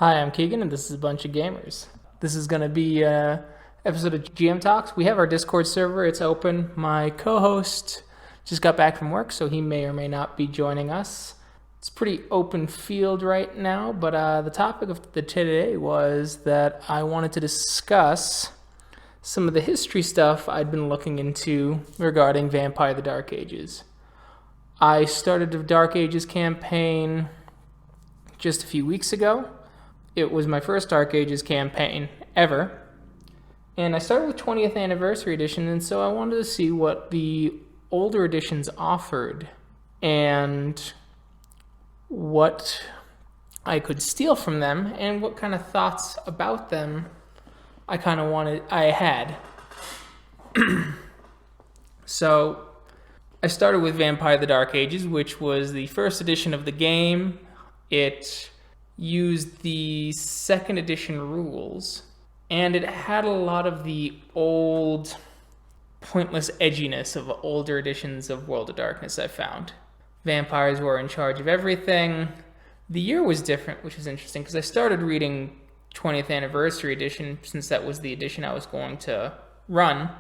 Hi, I'm Keegan, and this is a bunch of gamers. This is going to be an episode of GM Talks. We have our Discord server, it's open. My co-host just got back from work, so he may or may not be joining us. It's a pretty open field right now, but the topic of the today was that I wanted to discuss some of the history stuff I'd been looking into regarding Vampire the Dark Ages. I started the Dark Ages campaign just a few weeks ago. It was my first Dark Ages campaign ever. And I started with 20th Anniversary Edition, and so I wanted to see what the older editions offered and what I could steal from them and what kind of thoughts about them I had. So I started with Vampire the Dark Ages, which was the first edition of the game. It used the second edition rules, and it had a lot of the old pointless edginess of older editions of World of Darkness, I found. Vampires were in charge of everything. The year was different, which was interesting, because I started reading 20th Anniversary Edition, since that was the edition I was going to run,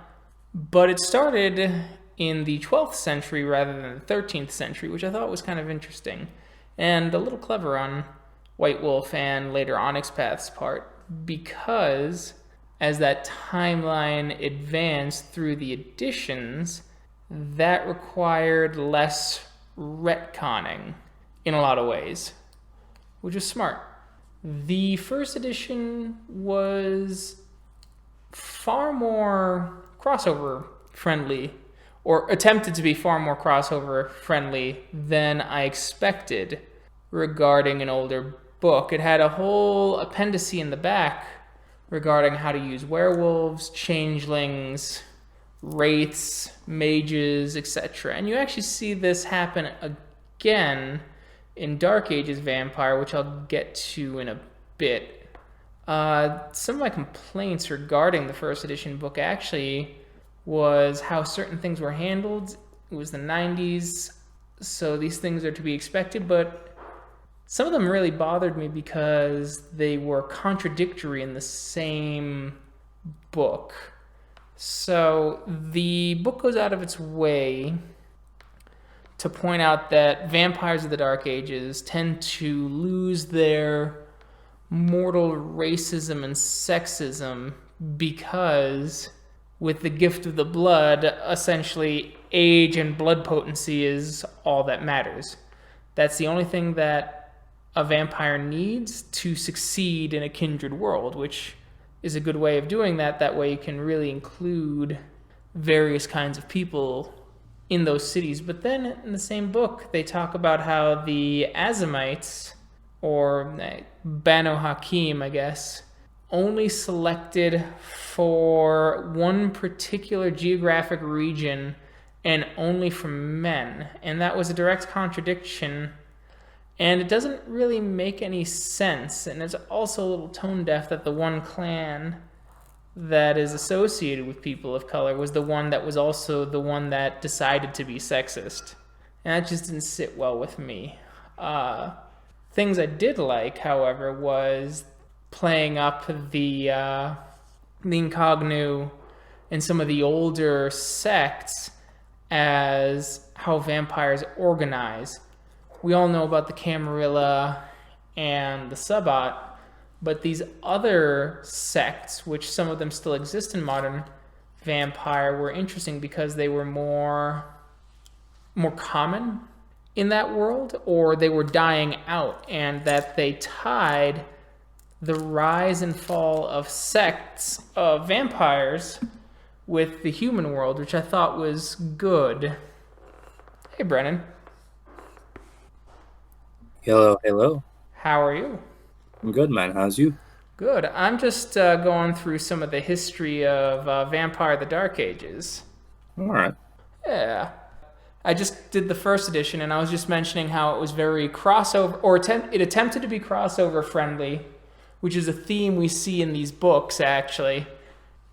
but it started in the 12th century rather than the 13th century, which I thought was kind of interesting, and a little clever on White Wolf and later Onyx Path's part, because as that timeline advanced through the editions, that required less retconning in a lot of ways, which was smart. The first edition was far more crossover friendly, or attempted to be far more crossover friendly than I expected regarding an older book. It had a whole appendice in the back regarding how to use werewolves, changelings, wraiths, mages, etc. And you actually see this happen again in Dark Ages Vampire, which I'll get to in a bit. Some of my complaints regarding the first edition book actually was how certain things were handled. It was the 90s, so these things are to be expected, but some of them really bothered me because they were contradictory in the same book. So the book goes out of its way to point out that vampires of the Dark Ages tend to lose their mortal racism and sexism because with the gift of the blood, essentially age and blood potency is all that matters. That's the only thing that a vampire needs to succeed in a kindred world, which is a good way of doing that. That way you can really include various kinds of people in those cities. But then in the same book, they talk about how the Azamites, or Banu Hakim, I guess, only selected for one particular geographic region and only for men. And that was a direct contradiction, and it doesn't really make any sense. And it's also a little tone deaf that the one clan that is associated with people of color was the one that was also the one that decided to be sexist. And that just didn't sit well with me. Things I did like, however, was playing up the Incognu and some of the older sects as how vampires organize. We all know about the Camarilla and the Sabbat, but these other sects, which some of them still exist in modern vampire, were interesting because they were more common in that world, or they were dying out, and that they tied the rise and fall of sects of vampires with the human world, which I thought was good. Hey, Brennan. Hello. How are you? I'm good, man. How's you? Good. I'm just going through some of the history of Vampire the Dark Ages. All right. Yeah. I just did the first edition, and I was just mentioning how it was very crossover, or it attempted to be crossover friendly, which is a theme we see in these books, actually,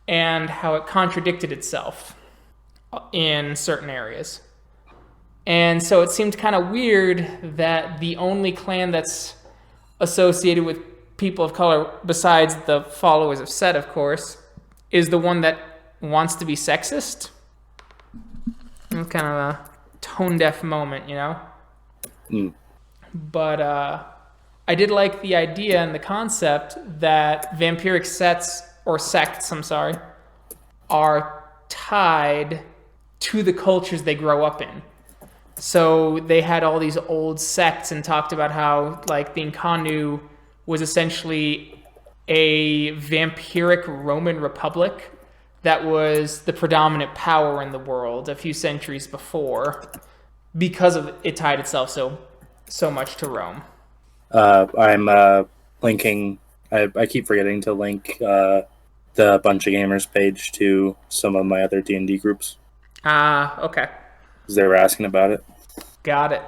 and how it contradicted itself in certain areas. And so it seemed kind of weird that the only clan that's associated with people of color, besides the followers of Set, of course, is the one that wants to be sexist. It's kind of a tone-deaf moment, you know? Mm. But I did like the idea and the concept that vampiric sects, are tied to the cultures they grow up in. So they had all these old sects and talked about how, like, the Incarnu was essentially a vampiric Roman republic that was the predominant power in the world a few centuries before, because of it tied itself so much to Rome. I'm linking. I keep forgetting to link the Bunch of Gamers page to some of my other D&D groups. Okay. Because they were asking about it. Got it.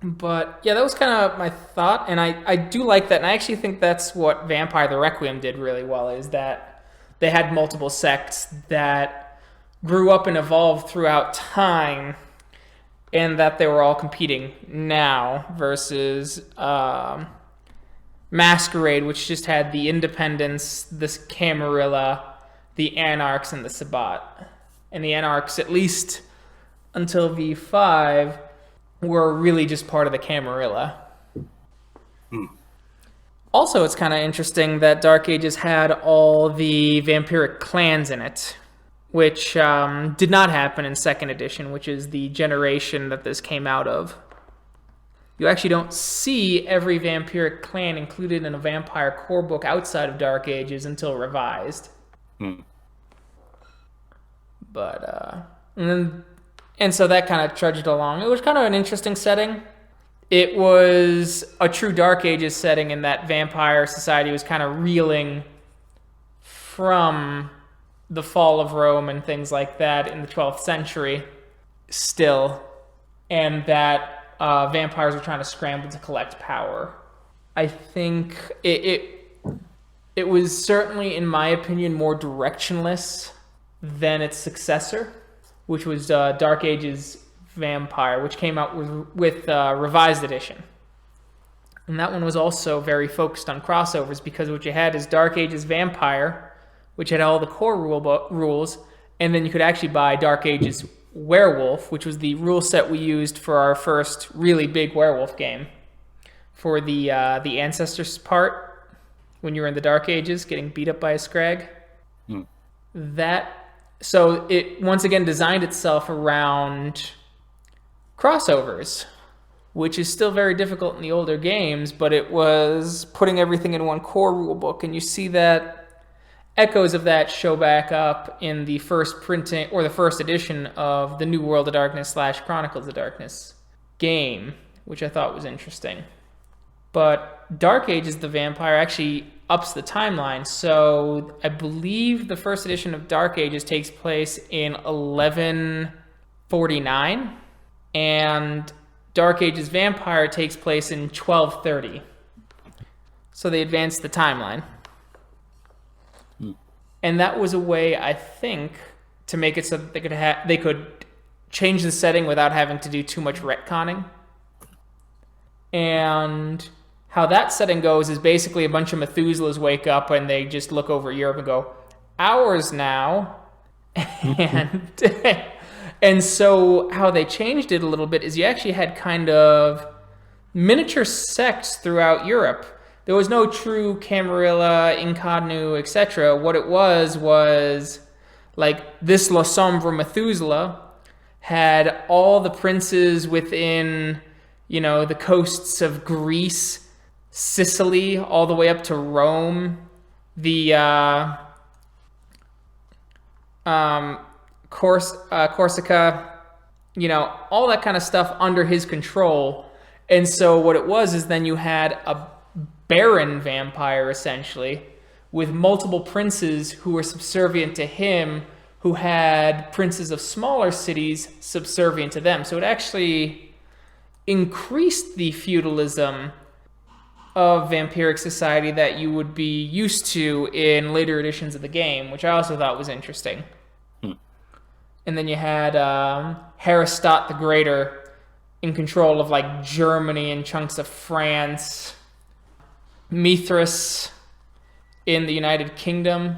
But yeah, that was kind of my thought, and I do like that, and I actually think that's what Vampire the Requiem did really well, is that they had multiple sects that grew up and evolved throughout time, and that they were all competing now versus Masquerade, which just had the Independents, the Camarilla, the Anarchs, and the Sabbat. And the Anarchs, at least until V5, were really just part of the Camarilla. Also, it's kind of interesting that Dark Ages had all the vampiric clans in it, which did not happen in 2nd edition, which is the generation that this came out of. You actually don't see every vampiric clan included in a vampire core book outside of Dark Ages until revised. But, and so that kind of trudged along. It was kind of an interesting setting. It was a true Dark Ages setting in that vampire society was kind of reeling from the fall of Rome and things like that in the 12th century still, and that vampires were trying to scramble to collect power. I think it was certainly, in my opinion, more directionless than its successor, which was Dark Ages Vampire, which came out with revised edition. And that one was also very focused on crossovers, because what you had is Dark Ages Vampire, which had all the core rules, and then you could actually buy Dark Ages Werewolf, which was the rule set we used for our first really big werewolf game, for the Ancestors part, when you were in the Dark Ages getting beat up by a scrag. So it once again designed itself around crossovers, which is still very difficult in the older games, but it was putting everything in one core rulebook, and you see that echoes of that show back up in the first printing, or the first edition of the New World of Darkness / Chronicles of Darkness game, which I thought was interesting. But Dark Ages the Vampire actually ups the timeline. So I believe the first edition of Dark Ages takes place in 1149, and Dark Ages Vampire takes place in 1230. So they advanced the timeline. And that was a way, I think, to make it so that they could change the setting without having to do too much retconning. And how that setting goes is basically a bunch of Methuselahs wake up and they just look over Europe and go, ours now. And so how they changed it a little bit is you actually had kind of miniature sects throughout Europe. There was no true Camarilla, Incarnu, etc. What it was like this La Sombre Methuselah had all the princes within, the coasts of Greece, Sicily, all the way up to Rome, the Corsica, all that kind of stuff under his control. And so what it was is then you had a baron vampire, essentially, with multiple princes who were subservient to him, who had princes of smaller cities subservient to them. So it actually increased the feudalism of vampiric society that you would be used to in later editions of the game, which I also thought was interesting. And then you had Heristot the Greater in control of like Germany and chunks of France. Mithras in the United Kingdom,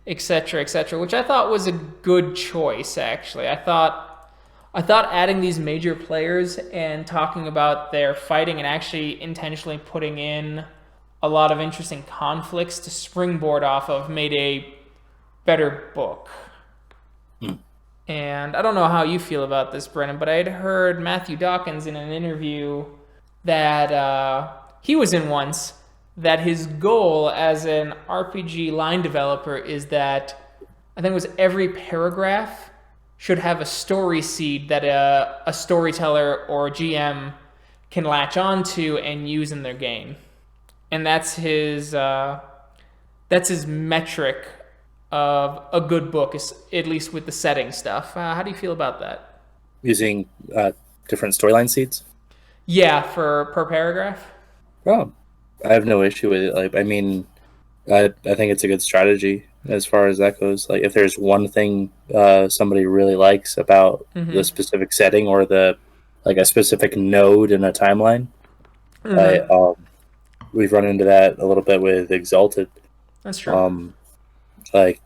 etc., which I thought was a good choice. Actually, I thought adding these major players and talking about their fighting and actually intentionally putting in a lot of interesting conflicts to springboard off of made a better book. And I don't know how you feel about this, Brennan, but I had heard Matthew Dawkins in an interview that he was in once, that his goal as an RPG line developer is that I think it was every paragraph should have a story seed that a storyteller or GM can latch onto and use in their game. And that's his metric of a good book, at least with the setting stuff. How do you feel about that? Using different storyline seeds? Yeah, per paragraph. Well, I have no issue with it. Like, I mean, I think it's a good strategy as far as that goes. Like, if there's one thing somebody really likes about the specific setting or a specific node in a timeline, we've run into that a little bit with Exalted. That's true. Like,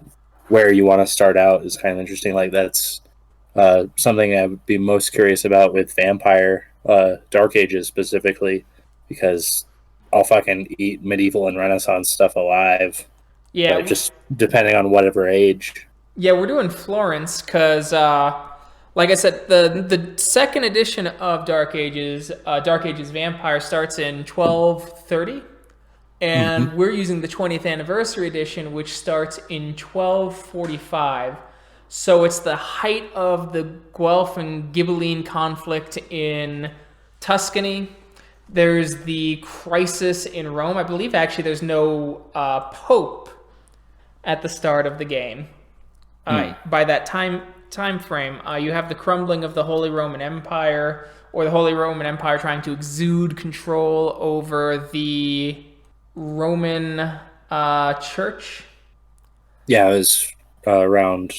where you want to start out is kind of interesting. Like, that's something I would be most curious about with Vampire Dark Ages specifically, because I'll fucking eat medieval and Renaissance stuff alive. Yeah. Just depending on whatever age. Yeah, we're doing Florence because, like I said, the second edition of Dark Ages Vampire starts in 1230. And we're using the 20th anniversary edition, which starts in 1245. So it's the height of the Guelph and Ghibelline conflict in Tuscany. There's the crisis in Rome. I believe actually there's no pope at the start of the game. By that time frame, you have the crumbling of the Holy Roman Empire, or the Holy Roman Empire trying to exude control over the Roman church. Yeah, it was around.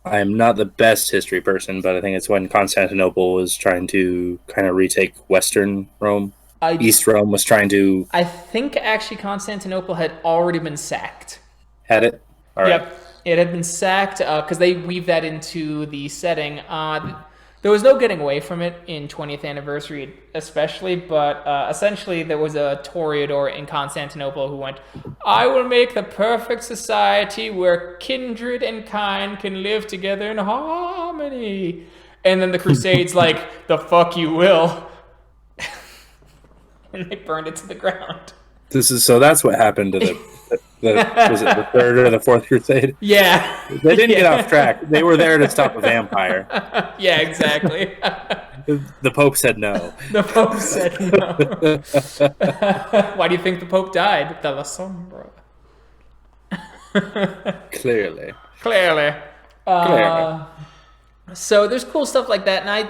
I'm not the best history person, but I think it's when Constantinople was trying to kind of retake Western Rome. East Rome was trying to. I think actually Constantinople had already been sacked. Had it? All right. Yep, it had been sacked because they weave that into the setting. There was no getting away from it in 20th anniversary especially, but essentially there was a Toreador in Constantinople who went, "I will make the perfect society where kindred and kind can live together in harmony." And then the Crusades like, "The fuck you will." And they burned it to the ground. That's what happened to was it the third or the fourth crusade? Yeah. They didn't get off track. They were there to stop a vampire. Yeah, exactly. The Pope said no. The Pope said no. Why do you think the Pope died? De la Sombra. Clearly. So there's cool stuff like that, and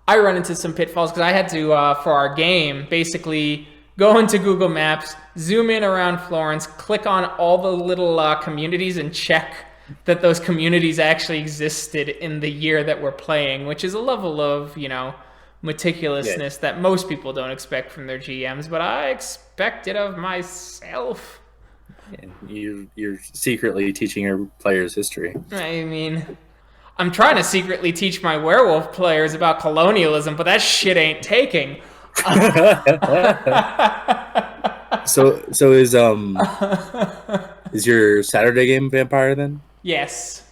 I run into some pitfalls because I had to, for our game, basically go into Google Maps, zoom in around Florence, click on all the little communities and check that those communities actually existed in the year that we're playing, which is a level of, meticulousness that most people don't expect from their GMs, but I expect it of myself. You're secretly teaching your players history. I mean, I'm trying to secretly teach my werewolf players about colonialism, but that shit ain't taking. So is your Saturday game Vampire then? Yes.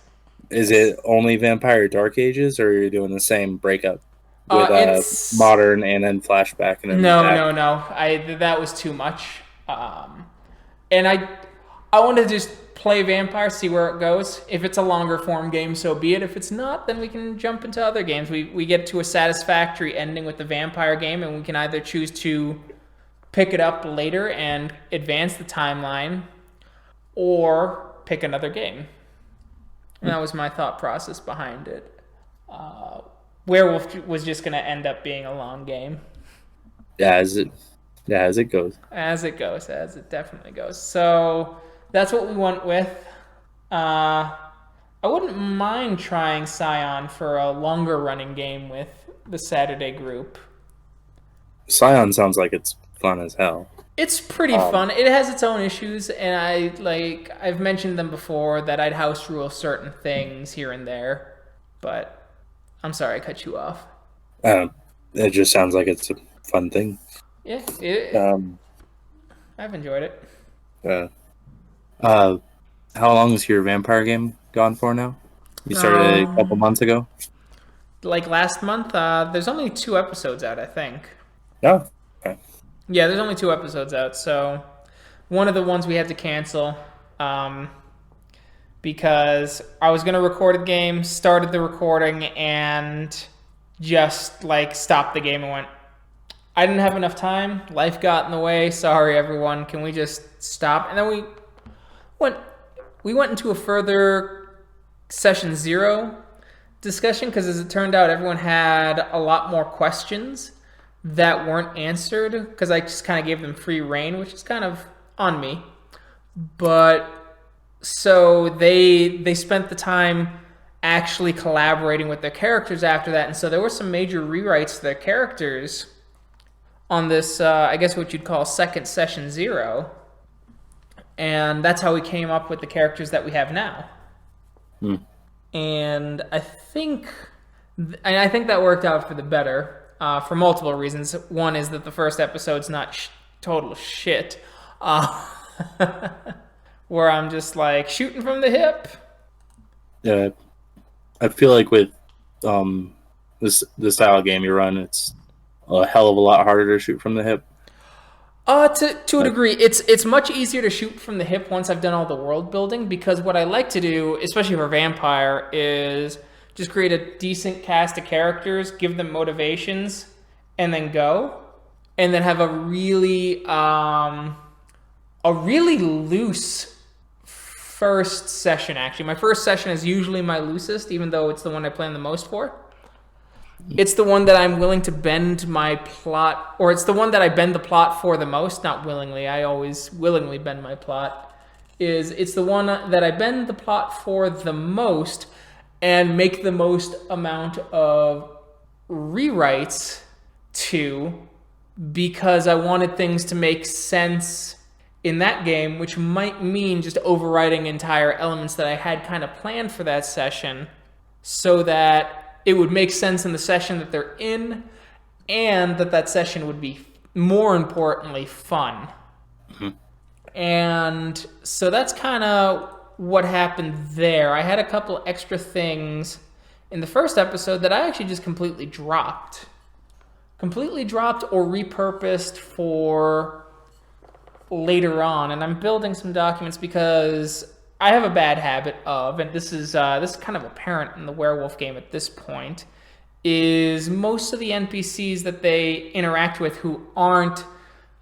Is it only Vampire Dark Ages, or are you doing the same breakup with modern and then flashback and then No. That was too much. And I wanted to just play Vampire, see where it goes. If it's a longer form game, so be it. If it's not, then we can jump into other games. We get to a satisfactory ending with the Vampire game, and we can either choose to pick it up later and advance the timeline, or pick another game. And that was my thought process behind it. Werewolf was just going to end up being a long game. As it goes. As it definitely goes. So that's what we went with. I wouldn't mind trying Scion for a longer running game with the Saturday group. Scion sounds like it's fun as hell. It's pretty fun. It has its own issues, and I've mentioned them before that I'd house rule certain things here and there. But I'm sorry I cut you off. It just sounds like it's a fun thing. Yeah, I've enjoyed it. How long is your vampire game gone for now? You started a couple months ago? Like last month, there's only 2 episodes out, I think. Oh, okay. Yeah, there's only 2 episodes out, so one of the ones we had to cancel because I was going to record a game, started the recording, and just stopped the game and went, I didn't have enough time. Life got in the way. Sorry, everyone. Can we just stop? And then we went into a further session 0 discussion because, as it turned out, everyone had a lot more questions that weren't answered because I just kind of gave them free reign, which is kind of on me. But so they spent the time actually collaborating with their characters after that, and so there were some major rewrites to their characters on this, I guess what you'd call second session 0. And that's how we came up with the characters that we have now. And I think that worked out for the better for multiple reasons. One is that the first episode's not total shit, where I'm just shooting from the hip. Yeah, I feel like with this style of game you run, it's a hell of a lot harder to shoot from the hip. To a degree, it's much easier to shoot from the hip once I've done all the world building, because what I like to do, especially for Vampire, is just create a decent cast of characters, give them motivations, and then go, and then have a really loose first session. Actually, my first session is usually my loosest, even though it's the one I plan the most for. It's the one that I'm willing to bend my plot, or it's the one that I bend the plot for the most, not willingly. I always willingly bend my plot. It's the one that I bend the plot for the most and make the most amount of rewrites to, because I wanted things to make sense in that game, which might mean just overriding entire elements that I had kind of planned for that session so that it would make sense in the session that they're in, and that session would be, more importantly, fun. And so that's kind of what happened there. I had a couple extra things in the first episode that I actually just completely dropped or repurposed for later on. And I'm building some documents because I have a bad habit of, and this is kind of apparent in the Werewolf game at this point, is most of the NPCs that they interact with who aren't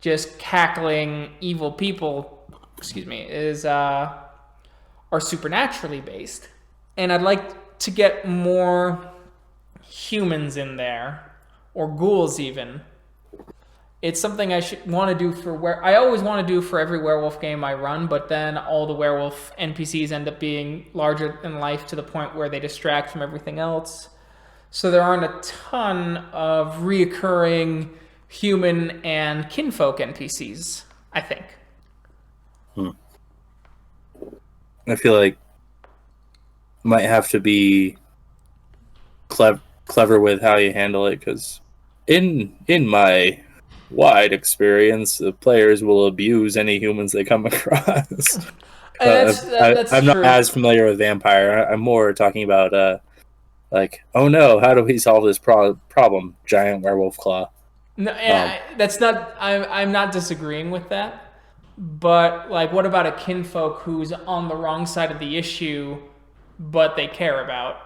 just cackling evil people, are supernaturally based. And I'd like to get more humans in there, or ghouls even. It's something I should want to do I always want to do for every werewolf game I run, but then all the werewolf NPCs end up being larger than life to the point where they distract from everything else. So there aren't a ton of reoccurring human and kinfolk NPCs, I think. I feel like you might have to be clever with how you handle it, because in my wide experience, the players will abuse any humans they come across. I'm not as familiar with Vampire. I'm more talking about oh no, how do we solve this problem? Giant werewolf claw. No, that's not. I'm not disagreeing with that. But what about a kinfolk who's on the wrong side of the issue, but they care about?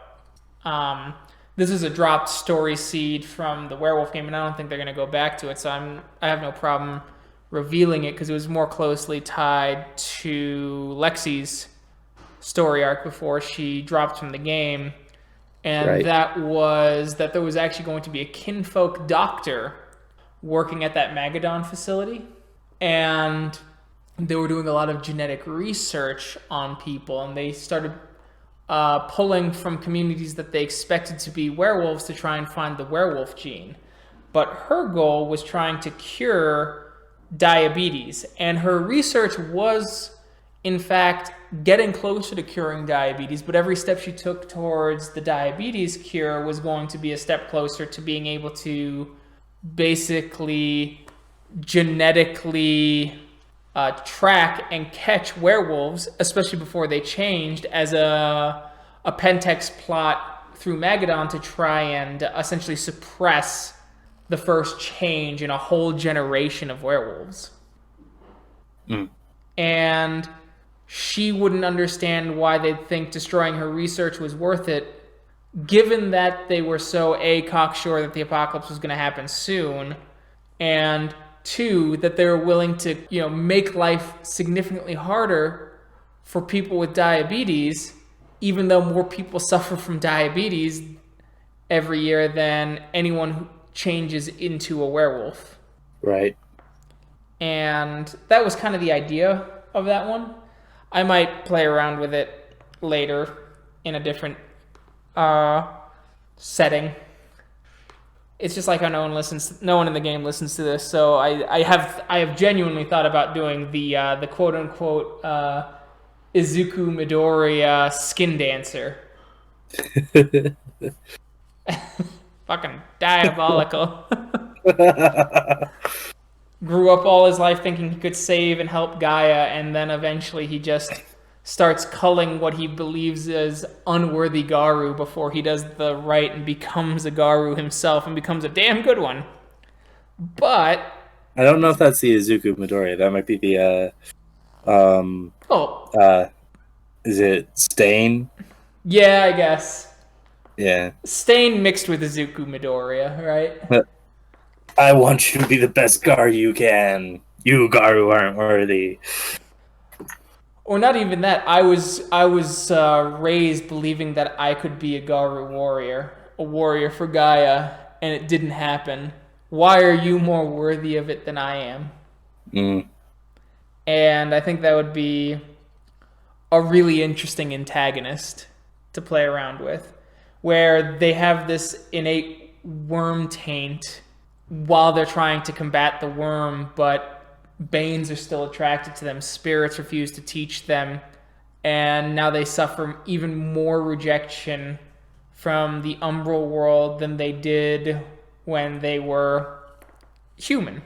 This is a dropped story seed from the Werewolf game, and I don't think they're going to go back to it, so I have no problem revealing it, because it was more closely tied to Lexi's story arc before she dropped from the game, and that was that there was actually going to be a kinfolk doctor working at that Magadon facility, and they were doing a lot of genetic research on people, and they started pulling from communities that they expected to be werewolves to try and find the werewolf gene. but her goal was trying to cure diabetes. And her research was, in fact, getting closer to curing diabetes, but every step she took towards the diabetes cure was going to be a step closer to being able to basically genetically track and catch werewolves, especially before they changed, as a Pentex plot through Magadon to try and essentially suppress the first change in a whole generation of werewolves. And she wouldn't understand why they'd think destroying her research was worth it, given that they were so cocksure that the apocalypse was going to happen soon, and two, that they were willing to, make life significantly harder for people with diabetes, even though more people suffer from diabetes every year than anyone who changes into a werewolf. Right. And that was kind of the idea of that one. I might play around with it later in a different setting. It's just like how no one in the game listens to this, so I have genuinely thought about doing the quote unquote Izuku Midoriya skin dancer. Fucking diabolical. Grew up all his life thinking he could save and help Gaia, and then eventually he just starts culling what he believes is unworthy Garu before he does the right and becomes a Garu himself and becomes a damn good one. But I don't know if that's the Izuku Midoriya. That might be the is it Stain? Yeah, I guess. Yeah. Stain mixed with Izuku Midoriya, right? I want you to be the best Garu you can. You Garu aren't worthy. Or not even that. I was raised believing that I could be a Garu warrior, a warrior for Gaia, and it didn't happen. Why are you more worthy of it than I am? And I think that would be a really interesting antagonist to play around with, where they have this innate worm taint while they're trying to combat the worm, but Banes are still attracted to them. Spirits refuse to teach them, and now they suffer even more rejection from the umbral world than they did when they were human.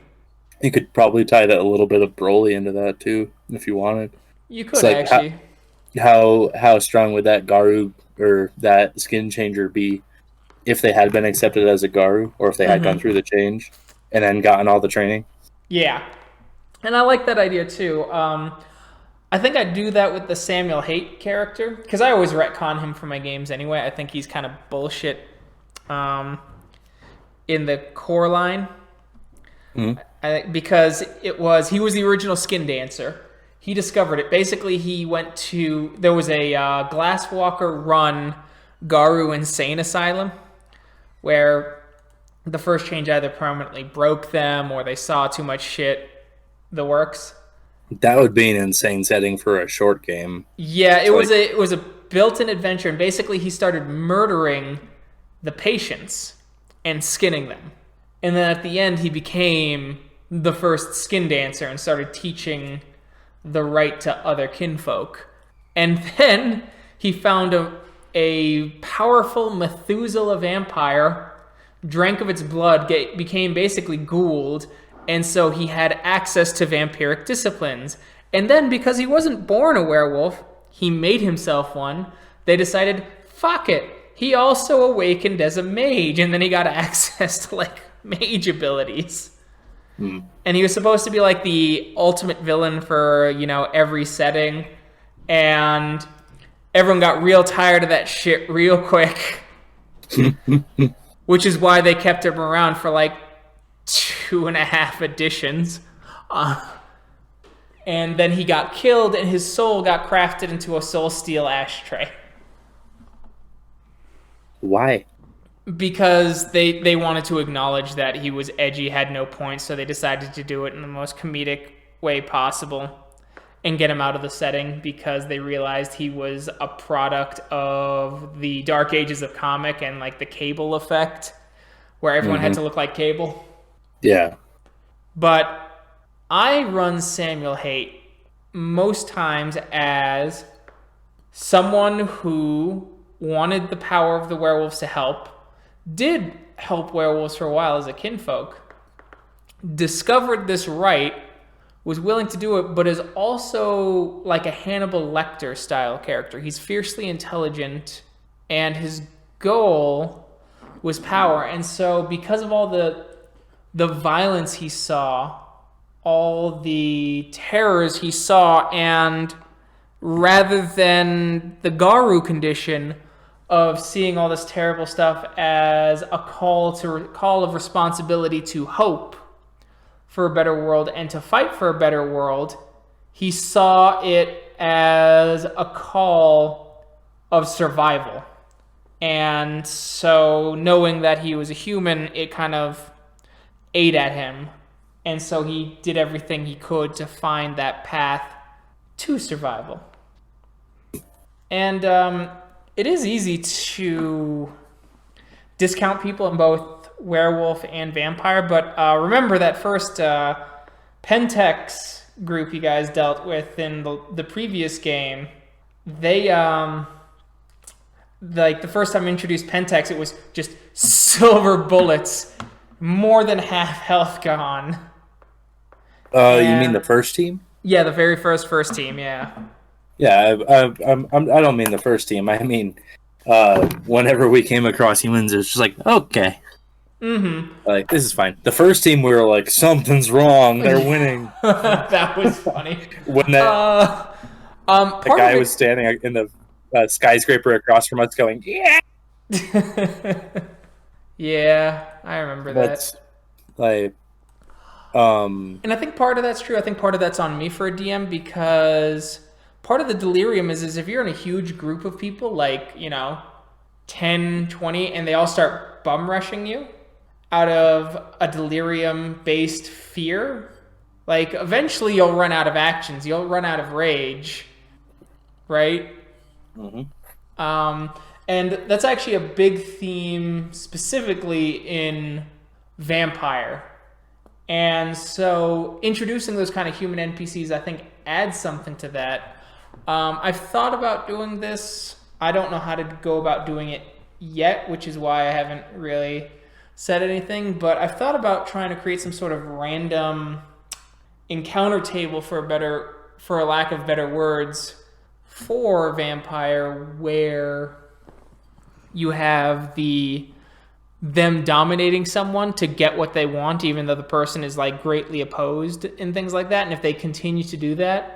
You could probably tie that a little bit of Broly into that too, if you wanted. You could, like, actually. How strong would that Garu or that skin changer be if they had been accepted as a Garu, or if they had gone through the change and then gotten all the training? Yeah. And I like that idea too. I think I'd do that with the Samuel Haight character, because I always retcon him for my games anyway. I think he's kind of bullshit in the core line. Because he was the original skin dancer. He discovered it. Basically, there was a Glasswalker run Garu Insane Asylum, where the first change either permanently broke them or they saw too much shit. The works. That would be an insane setting for a short game. Yeah, it was a built-in adventure, and basically he started murdering the patients and skinning them. And then at the end he became the first skin dancer and started teaching the right to other kinfolk. And then he found a powerful Methuselah vampire, drank of its blood, became basically ghouled, and so he had access to vampiric disciplines. And then, because he wasn't born a werewolf, he made himself one. They decided, fuck it. He also awakened as a mage, and then he got access to, like, mage abilities. And he was supposed to be, like, the ultimate villain for, every setting. And everyone got real tired of that shit real quick. Which is why they kept him around for, like, 2.5 editions. And then he got killed, and his soul got crafted into a soul steel ashtray. Why? Because they wanted to acknowledge that he was edgy, had no points, so they decided to do it in the most comedic way possible and get him out of the setting, because they realized he was a product of the Dark Ages of comic and, like, the Cable effect, where everyone had to look like Cable. Yeah. But I run Samuel Haight most times as someone who wanted the power of the werewolves to help, did help werewolves for a while as a kinfolk, discovered this right, was willing to do it, but is also like a Hannibal Lecter style character. He's fiercely intelligent, and his goal was power. And so because of all the violence he saw, all the terrors he saw, and rather than the Garu condition of seeing all this terrible stuff as a call of responsibility to hope for a better world and to fight for a better world, he saw it as a call of survival. And so knowing that he was a human, it kind of ate at him. And so he did everything he could to find that path to survival. And it is easy to discount people in both werewolf and vampire, but remember that first Pentex group you guys dealt with in the previous game. They like the first time I introduced Pentex, it was just silver bullets, more than half health gone. You mean the first team? Yeah, the very first team. Yeah. Yeah, I don't mean the first team. I mean, whenever we came across humans, it was just like, okay, like this is fine. The first team, we were like, something's wrong. They're winning. That was funny. When the guy was standing in the skyscraper across from us, going, yeah. Yeah, I remember that. Like, and I think part of that's true. I think part of that's on me for a DM, because part of the delirium is if you're in a huge group of people, like, 10, 20, and they all start bum rushing you out of a delirium-based fear, like, eventually you'll run out of actions. You'll run out of rage, right? And that's actually a big theme specifically in Vampire. And so introducing those kind of human NPCs, I think, adds something to that. I've thought about doing this. I don't know how to go about doing it yet, which is why I haven't really said anything. But I've thought about trying to create some sort of random encounter table, for a lack of better words, for Vampire, where you have them dominating someone to get what they want, even though the person is like greatly opposed and things like that. And if they continue to do that,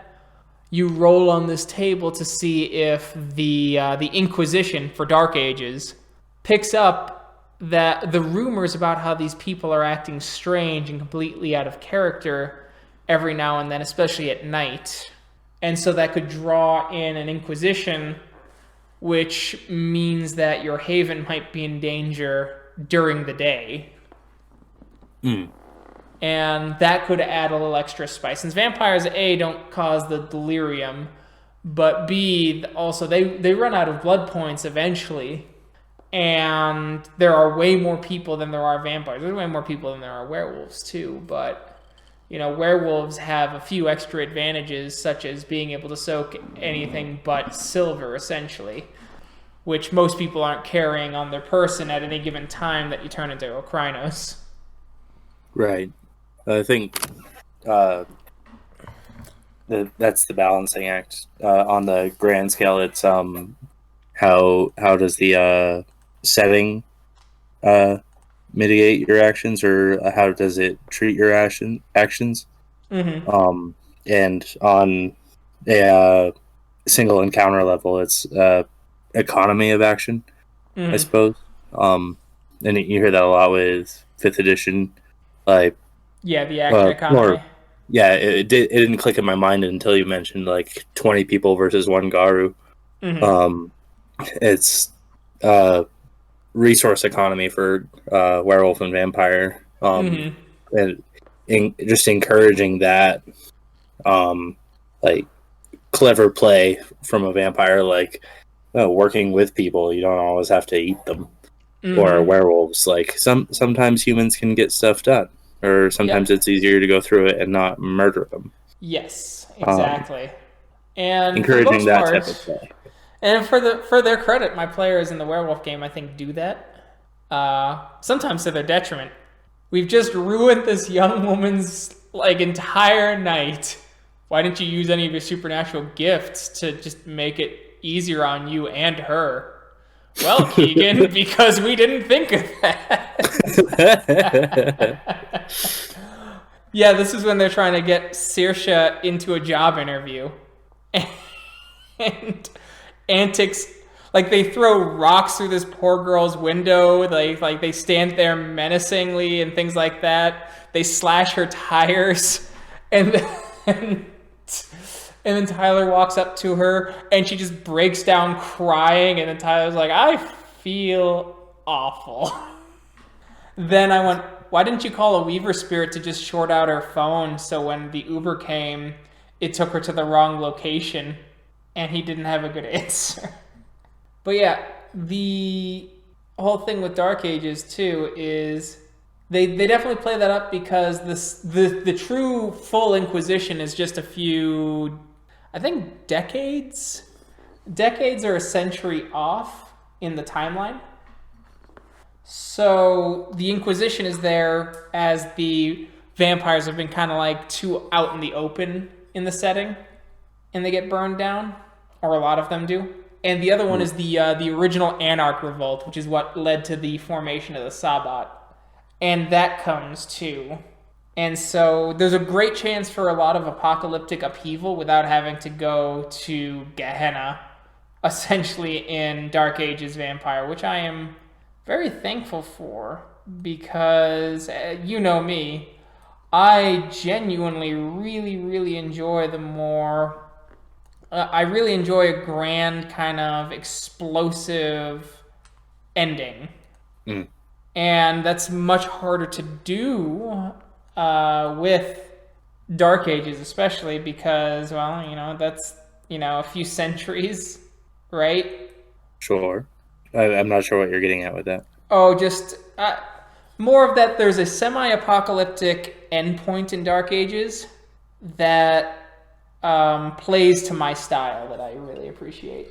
you roll on this table to see if the Inquisition for Dark Ages picks up that the rumors about how these people are acting strange and completely out of character every now and then, especially at night. And so that could draw in an Inquisition, which means that your haven might be in danger during the day. And that could add a little extra spice. Since vampires, A, don't cause the delirium, but B, also they run out of blood points eventually. And there are way more people than there are vampires. There's way more people than there are werewolves too, but werewolves have a few extra advantages, such as being able to soak anything but silver, essentially, which most people aren't carrying on their person at any given time that you turn into a Krynos. Right. I think that's the balancing act. On the grand scale, it's how does the setting mitigate your actions, or how does it treat your actions? And on a single encounter level, it's economy of action, I suppose. And you hear that a lot with 5th edition, like the action economy. It didn't click in my mind until you mentioned like 20 people versus one Garu. It's resource economy for werewolf and vampire, and just encouraging that like clever play from a vampire, like working with people. You don't always have to eat them. or werewolves. Like sometimes humans can get stuff done, or sometimes Yep. it's easier to go through it and not murder them. Yes, Um, exactly. And for the encouraging most that type of part, play. and for their credit, my players in the werewolf game, I think, do that. Sometimes to their detriment. We've just ruined this young woman's entire night. Why didn't you use any of your supernatural gifts to just make it easier on you and her? Well, Keegan, because we didn't think of that. Yeah, this is when they're trying to get Saoirse into a job interview. And antics, like they throw rocks through this poor girl's window, they stand there menacingly and things like that. They slash her tires, and then, and then Tyler walks up to her and she just breaks down crying, and then Tyler's like, I feel awful. Then I went, why didn't you call a Weaver spirit to just short out her phone so when the Uber came, it took her to the wrong location? And he didn't have a good answer. But yeah, the whole thing with Dark Ages too is they definitely play that up because the true full Inquisition is just a few, I think, decades. Decades are a century off in the timeline. So the Inquisition is there as the vampires have been kind of like too out in the open in the setting, and they get burned down, or a lot of them do. And the other one is the original Anarch Revolt, which is what led to the formation of the Sabbat. And that comes too. And so there's a great chance for a lot of apocalyptic upheaval without having to go to Gehenna, essentially in Dark Ages Vampire, which I am very thankful for because, you know me, I genuinely really, really enjoy the more... I really enjoy a grand kind of explosive ending. And that's much harder to do with Dark Ages, especially because, well, that's, a few centuries, right? Sure. I'm not sure what you're getting at with that. Oh, just more of that. There's a semi-apocalyptic endpoint in Dark Ages that plays to my style that I really appreciate.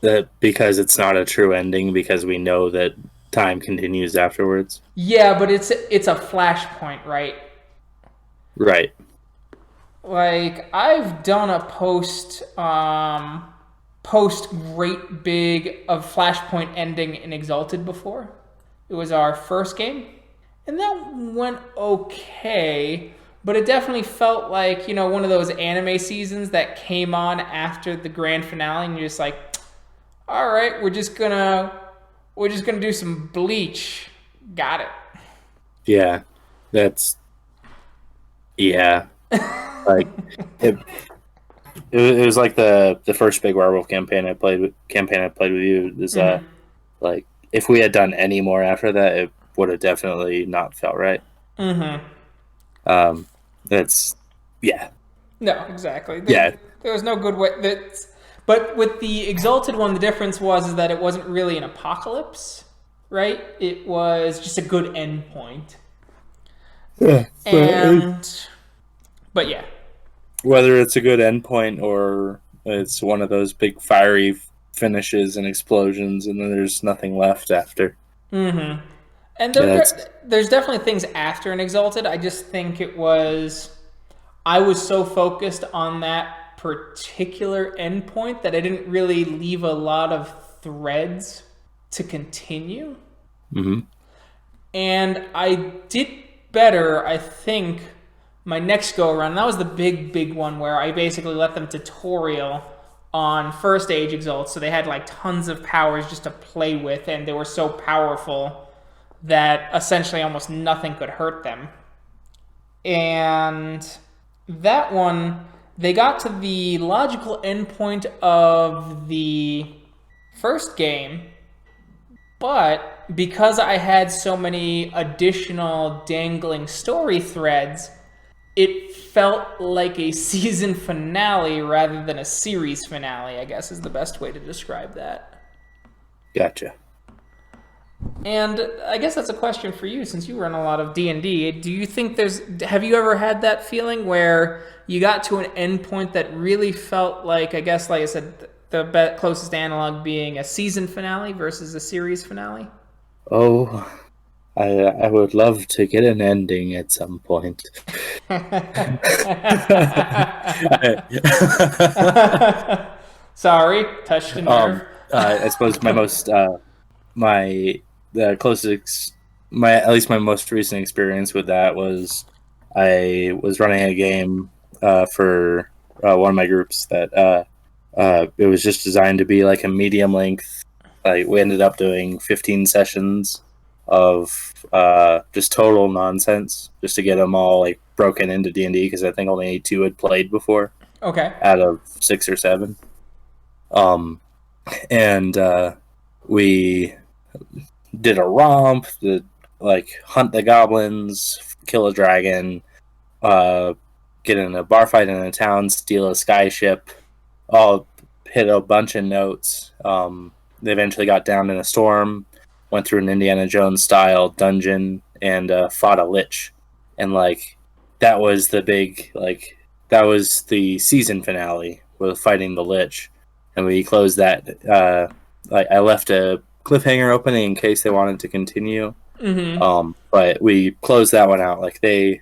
That because it's not a true ending, because we know that time continues afterwards. Yeah, but it's a flashpoint, right? Right. Like I've done a post great big of flashpoint ending in Exalted before. It was our first game, and that went okay. But it definitely felt like, one of those anime seasons that came on after the grand finale, and you're just like, all right, we're just gonna do some Bleach. Got it. Yeah. Yeah. Like it was like the first big werewolf campaign I played with you. Is like if we had done any more after that, it would have definitely not felt right. That's No, exactly. Yeah. There was no good way. But with the Exalted one, the difference was that it wasn't really an apocalypse, right? It was just a good endpoint. Yeah. But yeah. Whether it's a good endpoint or it's one of those big fiery finishes and explosions, and then there's nothing left after. And there's definitely things after an Exalted. I just think I was so focused on that particular endpoint that I didn't really leave a lot of threads to continue. And I did better, I think, my next go around. That was the big one where I basically let them tutorial on First Age Exalt, so they had tons of powers just to play with, and they were so powerful that essentially almost nothing could hurt them. And that one, they got to the logical endpoint of the first game, but because I had so many additional dangling story threads, it felt like a season finale rather than a series finale, I guess is the best way to describe that. Gotcha. And I guess that's a question for you, since you run a lot of D&D. Do you think have you ever had that feeling where you got to an end point that really felt like, I guess, like I said, the closest analog being a season finale versus a series finale? Oh, I would love to get an ending at some point. Sorry, touched a nerve. I suppose my the closest my at least my most recent experience with that was I was running a game for one of my groups that it was just designed to be like a medium length. Like we ended up doing 15 sessions of just total nonsense, just to get them all like broken into D&D, because I think only 2 had played before Okay. out of 6 or 7. And we did a romp, like hunt the goblins, kill a dragon, get in a bar fight in a town, steal a skyship, all hit a bunch of notes. They eventually got down in a storm, went through an Indiana Jones style dungeon, and fought a lich. And like that was that was the season finale with fighting the lich, and we closed that. I left a cliffhanger opening in case they wanted to continue. But we closed that one out. Like they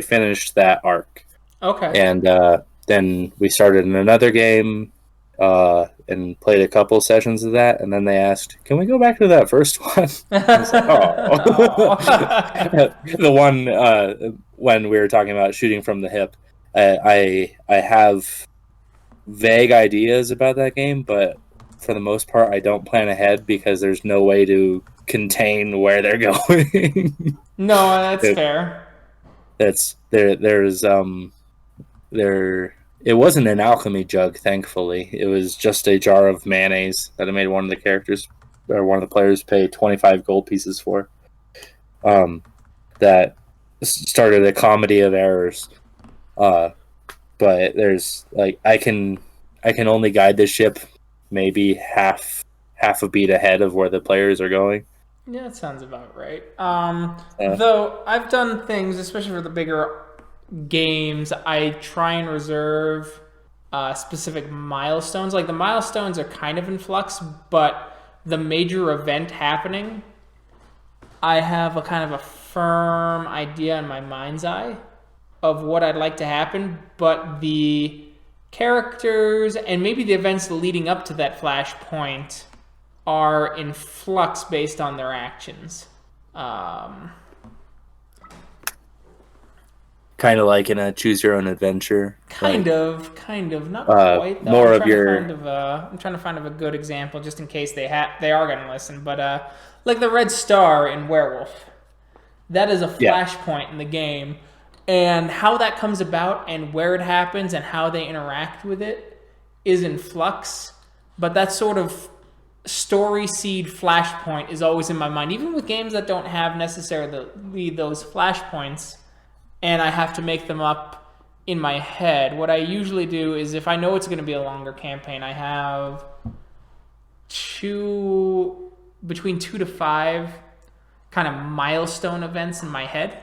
finished that arc. Okay. And then we started in another game and played a couple sessions of that, and then they asked, "Can we go back to that first one?" I was like, "Oh." The one when we were talking about shooting from the hip, I have vague ideas about that game, but for the most part, I don't plan ahead because there's no way to contain where they're going. No, that's fair. There's there it wasn't an alchemy jug, thankfully. It was just a jar of mayonnaise that I made one of the characters or one of the players pay 25 gold pieces for. That started a comedy of errors. But there's like I can only guide the ship maybe half a beat ahead of where the players are going. Yeah, that sounds about right. Though I've done things, especially for the bigger games, I try and reserve specific milestones. Like the milestones are kind of in flux, but the major event happening, I have a kind of a firm idea in my mind's eye of what I'd like to happen, but the characters and maybe the events leading up to that flashpoint are in flux based on their actions. Kind of like in a choose your own adventure. Kind of, not quite. Though. More of your. I'm trying to find a good example, just in case they are going to listen. But like the Red Star in Werewolf, that is a flashpoint in the game, and how that comes about and where it happens and how they interact with it is in flux. But that sort of story seed flashpoint is always in my mind, even with games that don't have necessarily those flashpoints. And I have to make them up in my head. What I usually do is, if I know it's going to be a longer campaign, I have between 2 to 5 kind of milestone events in my head.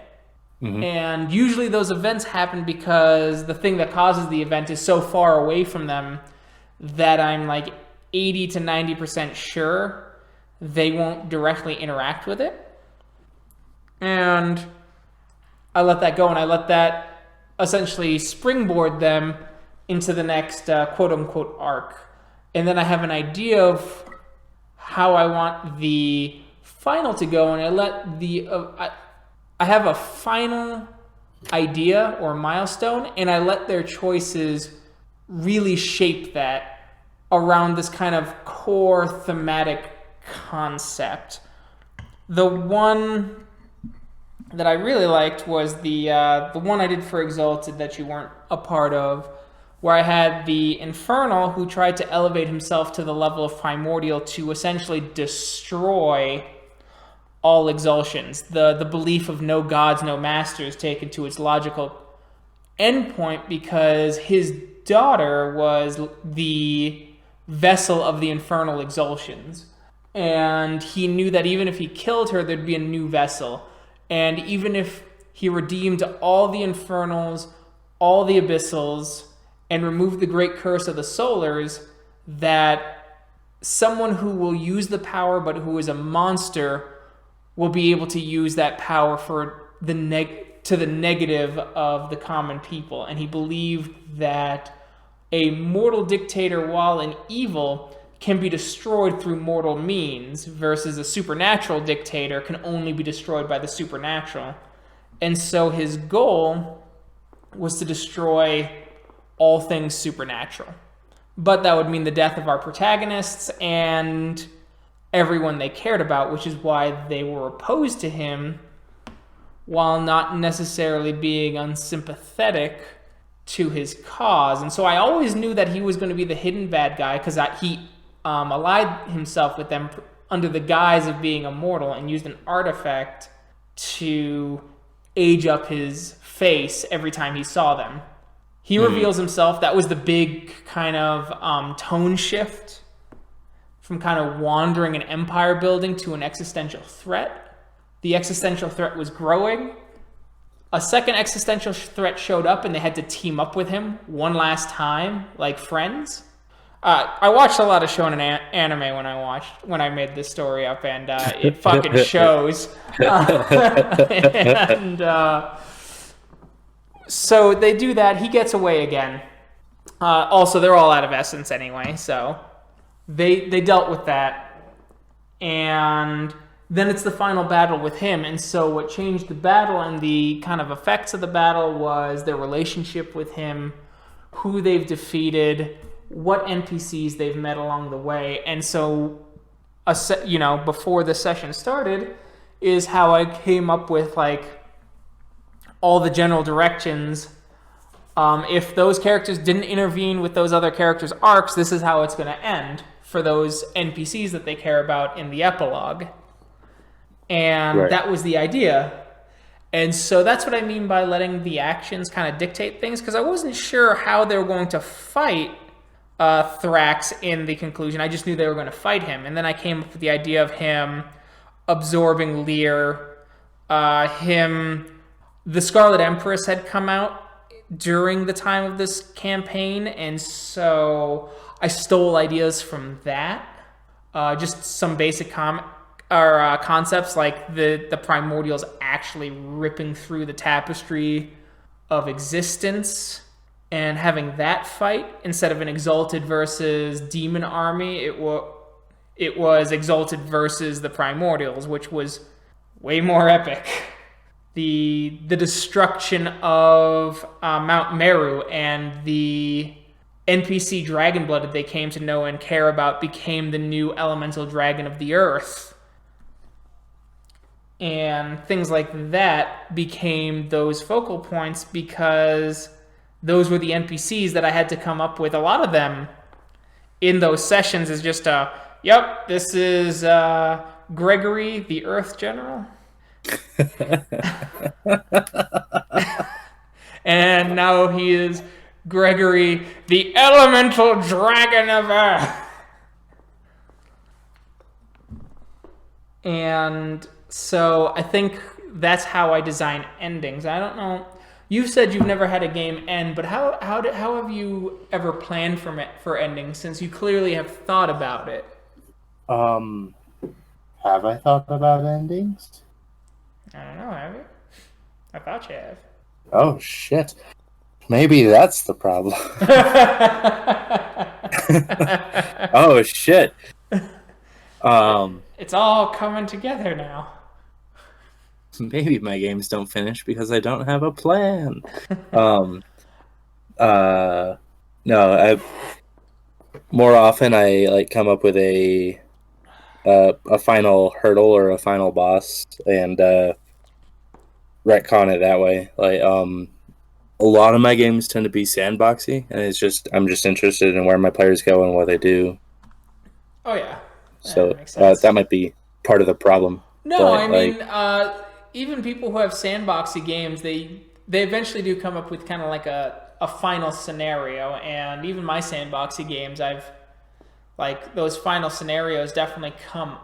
Mm-hmm. And usually those events happen because the thing that causes the event is so far away from them that I'm like 80 to 90% sure they won't directly interact with it. And I let that go, and I let that essentially springboard them into the next quote-unquote arc. And then I have an idea of how I want the final to go, and I let I have a final idea or milestone, and I let their choices really shape that around this kind of core thematic concept. The one that I really liked was the one I did for Exalted that you weren't a part of, where I had the Infernal who tried to elevate himself to the level of Primordial to essentially destroy all exaltions. The belief of no gods, no masters taken to its logical endpoint, because his daughter was the vessel of the infernal exaltions. And he knew that even if he killed her, there'd be a new vessel. And even if he redeemed all the infernals, all the abyssals, and removed the great curse of the solars, that someone who will use the power but who is a monster will be able to use that power for the negative of the common people. And he believed that a mortal dictator, while an evil, can be destroyed through mortal means, versus a supernatural dictator can only be destroyed by the supernatural. And so his goal was to destroy all things supernatural. But that would mean the death of our protagonists and everyone they cared about, which is why they were opposed to him, while not necessarily being unsympathetic to his cause. And so I always knew that he was going to be the hidden bad guy, because he allied himself with them under the guise of being immortal and used an artifact to age up his face every time he saw them. He reveals himself. That was the big kind of tone shift from kind of wandering an empire building to an existential threat. The existential threat was growing. A second existential threat showed up, and they had to team up with him one last time, like friends. I watched a lot of shonen anime when I made this story up, and it fucking shows. So they do that. He gets away again. Also, they're all out of essence anyway, so they dealt with that. And then it's the final battle with him. And so what changed the battle and the kind of effects of the battle was their relationship with him, who they've defeated, what NPCs they've met along the way. And so, before the session started, is how I came up with all the general directions. If those characters didn't intervene with those other characters' arcs, this is how it's going to end for those NPCs that they care about in the epilogue. And Right. That was the idea. And so that's what I mean by letting the actions kind of dictate things, because I wasn't sure how they were going to fight Thrax in the conclusion. I just knew they were going to fight him. And then I came up with the idea of him absorbing Lear, the Scarlet Empress had come out during the time of this campaign, and so I stole ideas from that. Just some basic concepts, like the primordials actually ripping through the tapestry of existence and having that fight instead of an exalted versus demon army. It was exalted versus the primordials, which was way more epic. The destruction of Mount Meru and the NPC Dragonblood that they came to know and care about became the new elemental dragon of the earth. And things like that became those focal points, because those were the NPCs that I had to come up with. A lot of them in those sessions is just this is Gregory, the Earth General. And now he is Gregory, the elemental dragon of Earth. And so I think that's how I design endings. I don't know. You've said you've never had a game end, but how have you ever planned for endings, since you clearly have thought about it? Have I thought about endings? I don't know, have you? I thought you have. Oh, shit. Maybe that's the problem. Oh, shit. It's all coming together now. Maybe my games don't finish because I don't have a plan. No, more often I come up with a final hurdle or a final boss and retcon it that way. A lot of my games tend to be sandboxy, and I'm just interested in where my players go and what they do. Oh yeah. So that makes sense. that might be part of the problem. No, but, I mean, even people who have sandboxy games, they eventually do come up with kind of like a final scenario. And even my sandboxy games, those final scenarios definitely come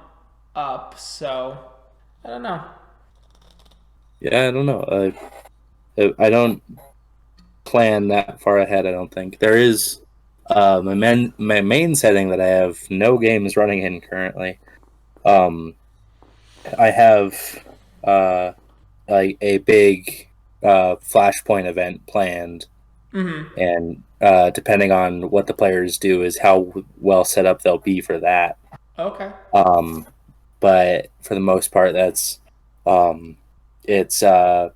up. So I don't know. Yeah, I don't know. I don't plan that far ahead. I don't think there is. My main setting that I have no games running in currently. I have like a big flashpoint event planned, and depending on what the players do, is how well set up they'll be for that. Okay. But for the most part, that's it's a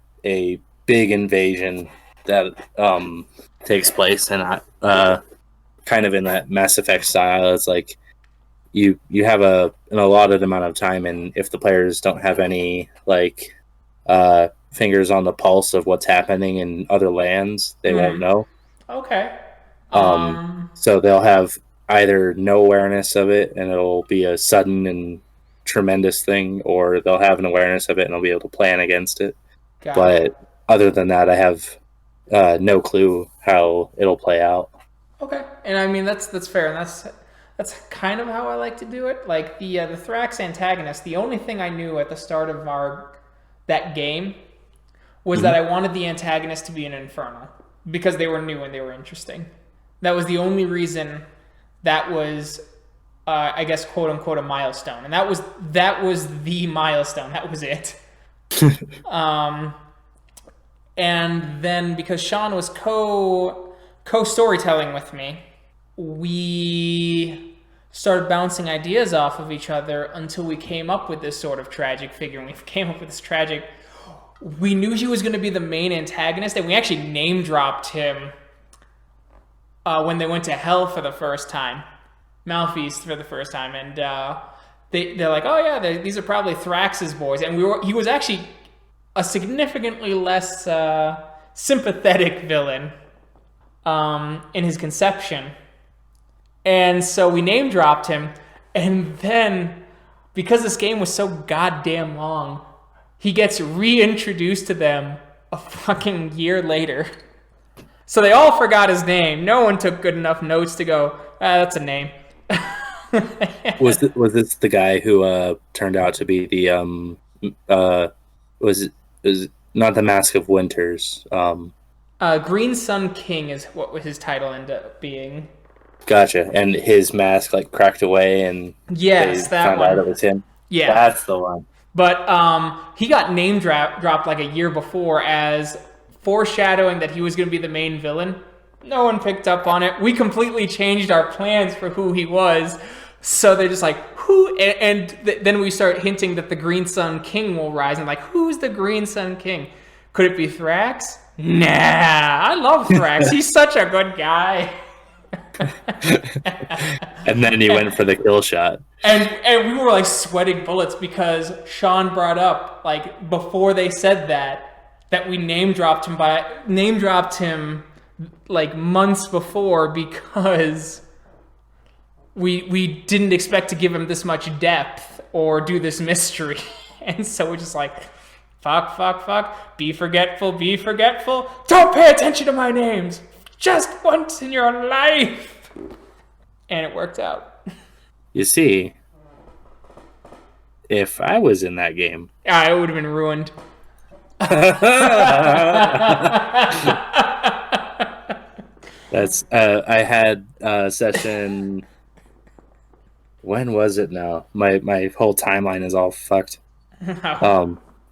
big invasion that takes place, and kind of in that Mass Effect style. It's like you have an allotted amount of time, and if the players don't have any like fingers on the pulse of what's happening in other lands, they won't know. Okay. So they'll have either no awareness of it, and it'll be a sudden and tremendous thing, or they'll have an awareness of it and they'll be able to plan against it. Got But it. other than that, I have no clue how it'll play out. Okay. And I mean that's fair, and that's kind of how I like to do it. Like the Thrax antagonist, the only thing I knew at the start of that game was that I wanted the antagonist to be an infernal because they were new and they were interesting. That was the only reason that was, I guess, quote unquote, a milestone, and that was the milestone. That was it. And then because Sean was co storytelling with me, we started bouncing ideas off of each other until we came up with this sort of tragic figure. And we came up with this tragic. We knew he was going to be the main antagonist, and we actually name dropped him when they went to Hell for the first time, Malfeast for the first time, and they're like, oh yeah, these are probably Thrax's boys, and he was actually a significantly less sympathetic villain in his conception, and so we name dropped him, and then because this game was so goddamn long, he gets reintroduced to them a fucking year later. So they all forgot his name. No one took good enough notes to go, that's a name. Was this the guy who turned out to be the was not the Mask of Winters? Green Sun King is what his title ended up being. Gotcha. And his mask like cracked away, and yes, they that found one. out it was him. Yeah, That's the one. But he got name dropped like a year before as foreshadowing that he was going to be the main villain. No one picked up on it. We completely changed our plans for who he was. So they're just like, who? And then we start hinting that the Green Sun King will rise. And like, who's the Green Sun King? Could it be Thrax? Nah, I love Thrax. He's such a good guy. And then he went for the kill shot. And we were like sweating bullets because Sean brought up, like, before they said that we name dropped him like months before because we didn't expect to give him this much depth or do this mystery. And so we're just like, fuck, be forgetful. Don't pay attention to my names. Just once in your life. And it worked out. You see, if I was in that game, it would have been ruined. That's I had a session. When was it now? My whole timeline is all fucked.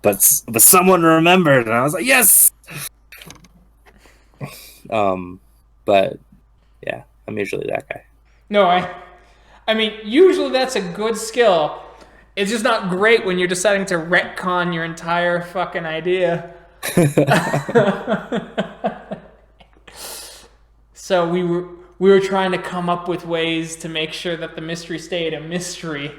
But someone remembered, and I was like, yes. But yeah, I'm usually that guy. No, I mean, usually that's a good skill. It's just not great when you're deciding to retcon your entire fucking idea. So we were trying to come up with ways to make sure that the mystery stayed a mystery.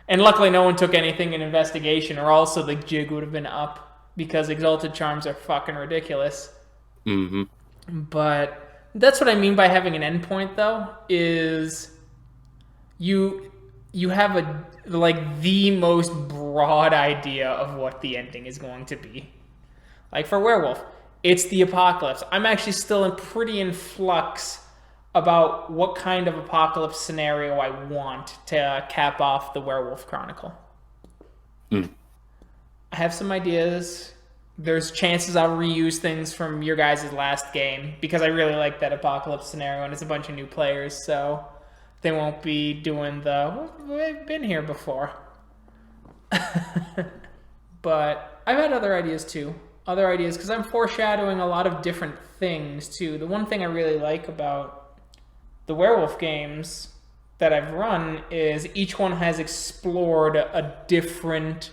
And luckily no one took anything in investigation, or also the jig would have been up, because Exalted Charms are fucking ridiculous. Mm-hmm. But that's what I mean by having an endpoint, though, is you have the most broad idea of what the ending is going to be. Like for Werewolf, it's the apocalypse. I'm actually still pretty in flux about what kind of apocalypse scenario I want to cap off the Werewolf Chronicle. Mm. I have some ideas. There's chances I'll reuse things from your guys' last game because I really like that apocalypse scenario and it's a bunch of new players, so they won't be doing the we've been here before. But I've had other ideas too. Other ideas because I'm foreshadowing a lot of different things too. The one thing I really like about the Werewolf games that I've run is each one has explored a different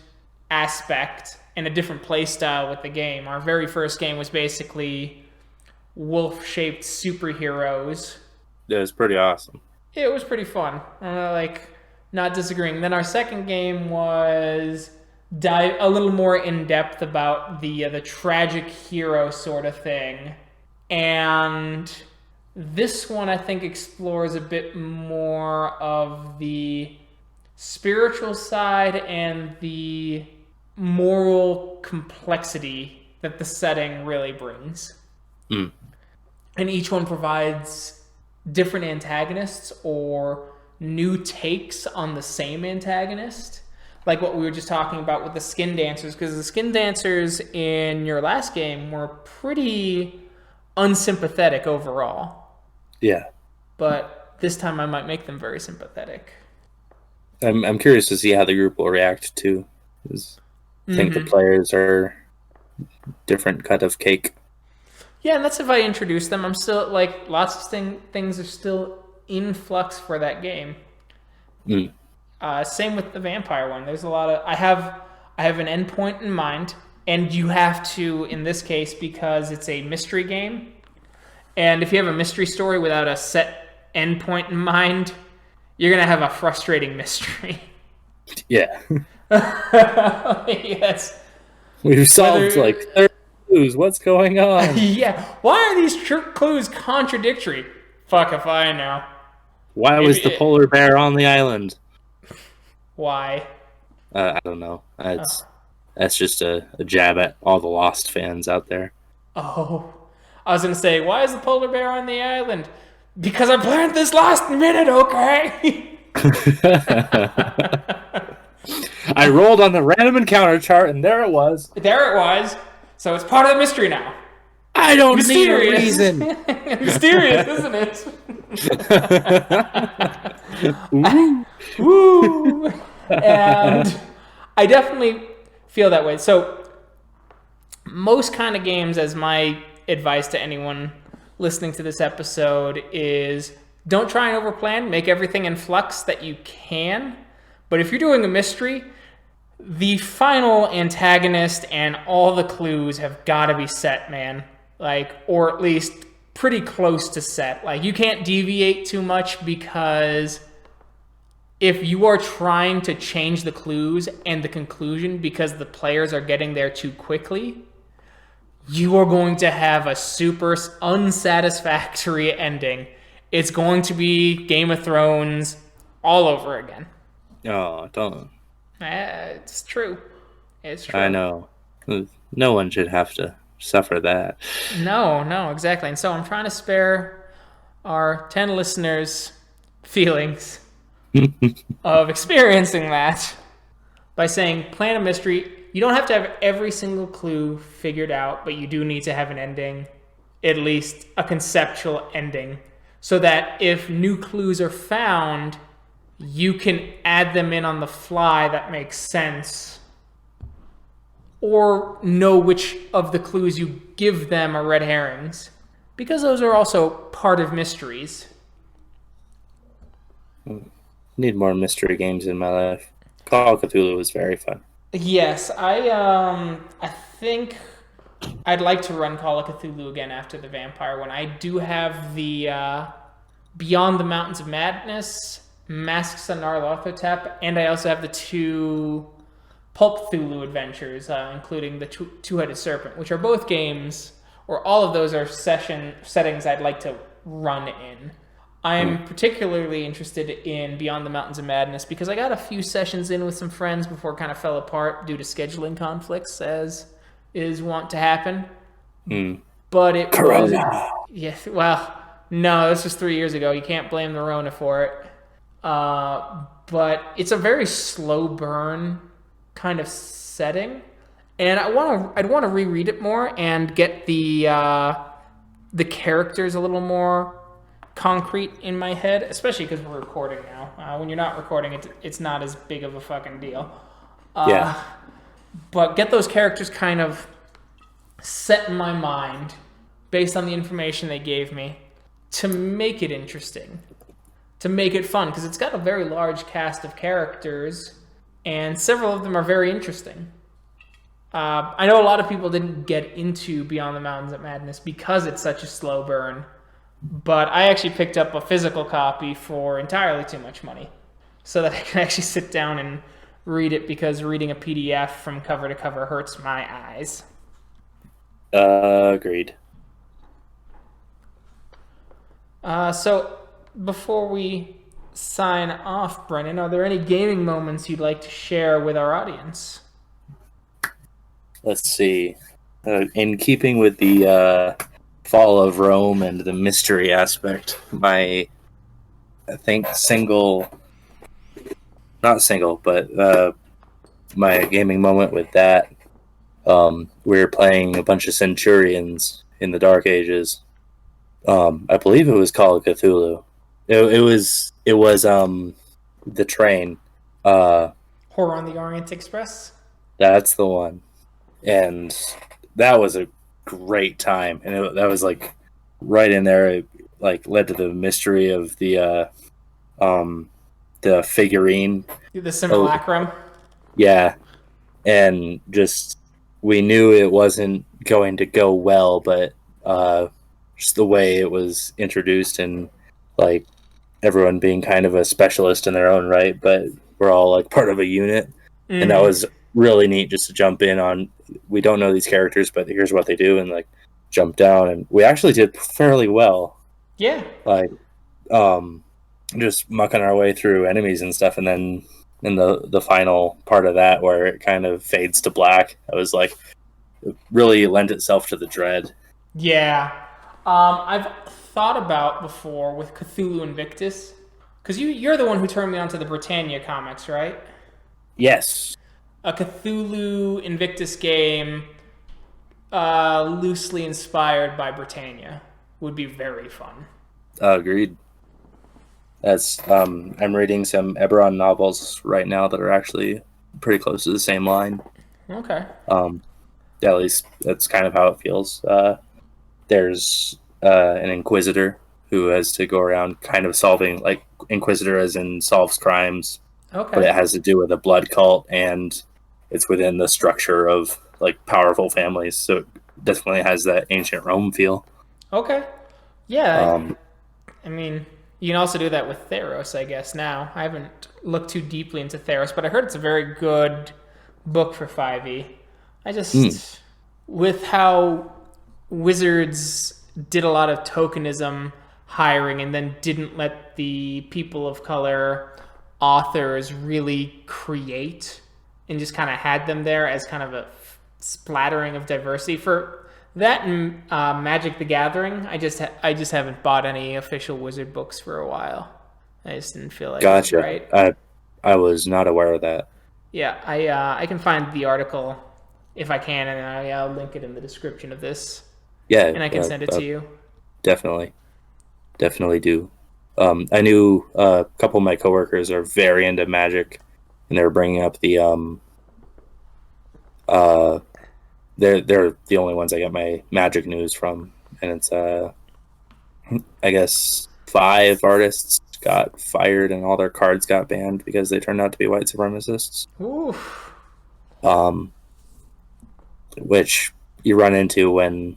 aspect and a different play style with the game. Our very first game was basically wolf-shaped superheroes. It was pretty awesome. It was pretty fun. Not disagreeing. Then our second game was dive a little more in depth about the tragic hero sort of thing, and this one I think explores a bit more of the spiritual side and the moral complexity that the setting really brings. Mm. And each one provides different antagonists or new takes on the same antagonist. Like what we were just talking about with the skin dancers, because the skin dancers in your last game were pretty unsympathetic overall. Yeah. But this time I might make them very sympathetic. I'm curious to see how the group will react to. I think the players are different cut of cake. Yeah, and that's if I introduce them. I'm still, lots of things are still in flux for that game. Mm. Same with the vampire one. There's a lot of... I have an endpoint in mind, and you have to, in this case, because it's a mystery game, and if you have a mystery story without a set endpoint in mind, you're going to have a frustrating mystery. Yeah. Yes. We've solved 30 clues. What's going on? Yeah. Why are these clues contradictory? Fuck if I know. Why was the polar bear on the island? Why? I don't know. That's just a jab at all the Lost fans out there. Oh. I was going to say, why is the polar bear on the island? Because I planned this last minute, okay? I rolled on the random encounter chart, and there it was. There it was. So it's part of the mystery now. I don't need a reason. Mysterious, isn't it? Woo! And I definitely feel that way. So most kind of games, as my advice to anyone listening to this episode, is don't try and overplan. Make everything in flux that you can. But if you're doing a mystery, the final antagonist and all the clues have got to be set, man. Or at least pretty close to set. You can't deviate too much, because if you are trying to change the clues and the conclusion because the players are getting there too quickly, you are going to have a super unsatisfactory ending. It's going to be Game of Thrones all over again. Oh, don't. It's true. It's true. I know. No one should have to suffer that. No, exactly. And so I'm trying to spare our 10 listeners feelings of experiencing that by saying plan a mystery. You don't have to have every single clue figured out, but you do need to have an ending, at least a conceptual ending, so that if new clues are found, you can add them in on the fly that makes sense, or know which of the clues you give them are red herrings, because those are also part of mysteries. Need more mystery games in my life. Call of Cthulhu was very fun. Yes, I think I'd like to run Call of Cthulhu again after the vampire one. I do have the Beyond the Mountains of Madness, Masks on Nyarlathotep, and I also have the 2 Pulp Cthulhu adventures, including the Two-Headed Serpent, which are both games, or all of those are settings I'd like to run in. I'm particularly interested in Beyond the Mountains of Madness because I got a few sessions in with some friends before it kind of fell apart due to scheduling conflicts, as is wont to happen. But it Corona. Yes, well, no, this was 3 years ago. You can't blame the Rona for it. But it's a very slow burn kind of setting, and I'd want to reread it more and get the characters a little more concrete in my head, especially because we're recording now. When you're not recording, it's not as big of a fucking deal. Yeah. But get those characters kind of set in my mind based on the information they gave me to make it interesting, to make it fun, because it's got a very large cast of characters, and several of them are very interesting. I know a lot of people didn't get into Beyond the Mountains of Madness because it's such a slow burn, but I actually picked up a physical copy for entirely too much money so that I can actually sit down and read it, because reading a PDF from cover to cover hurts my eyes. Agreed. So before we sign off, Brennan, are there any gaming moments you'd like to share with our audience? Let's see. In keeping with the fall of Rome and the mystery aspect, my gaming moment with that, we were playing a bunch of Centurions in the Dark Ages. I believe it was Call of Cthulhu. It was the train. Horror on the Orient Express? That's the one. And that was a great time. And that was like right in there. It like led to the mystery of the figurine. The simulacrum? Yeah. And just, we knew it wasn't going to go well, but just the way it was introduced, and like everyone being kind of a specialist in their own right, but we're all like part of a unit. Mm-hmm. And that was really neat, just to jump in on, we don't know these characters, but here's what they do, and like jump down, and we actually did fairly well. Yeah. Like just mucking our way through enemies and stuff, and then in the final part of that where it kind of fades to black, I was like, it really lent itself to the dread. Yeah. I've thought about before with Cthulhu Invictus, because you're the one who turned me on to the Britannia comics, right? Yes. A Cthulhu Invictus game loosely inspired by Britannia would be very fun. Agreed. That's I'm reading some Eberron novels right now that are actually pretty close to the same line. Okay. Yeah, at least that's kind of how it feels. There's an Inquisitor who has to go around kind of solving, like, Inquisitor as in solves crimes. Okay. But it has to do with a blood cult, and it's within the structure of like powerful families, so it definitely has that ancient Rome feel. Okay. Yeah. I mean, you can also do that with Theros, I guess, now. I haven't looked too deeply into Theros, but I heard it's a very good book for 5e. I just, with how Wizards did a lot of tokenism hiring and then didn't let the people of color authors really create, and just kind of had them there as kind of a splattering of diversity. For that and Magic the Gathering, I just haven't bought any official Wizard books for a while. I just didn't feel like Gotcha. it was right. I was not aware of that. Yeah, I can find the article if I can, and I'll link it in the description of this. Yeah, and I can send it to you. Definitely do. I knew a couple of my coworkers are very into Magic, and they were bringing up the they're the only ones I get my Magic news from, and it's I guess 5 artists got fired and all their cards got banned because they turned out to be white supremacists. Oof. Which you run into when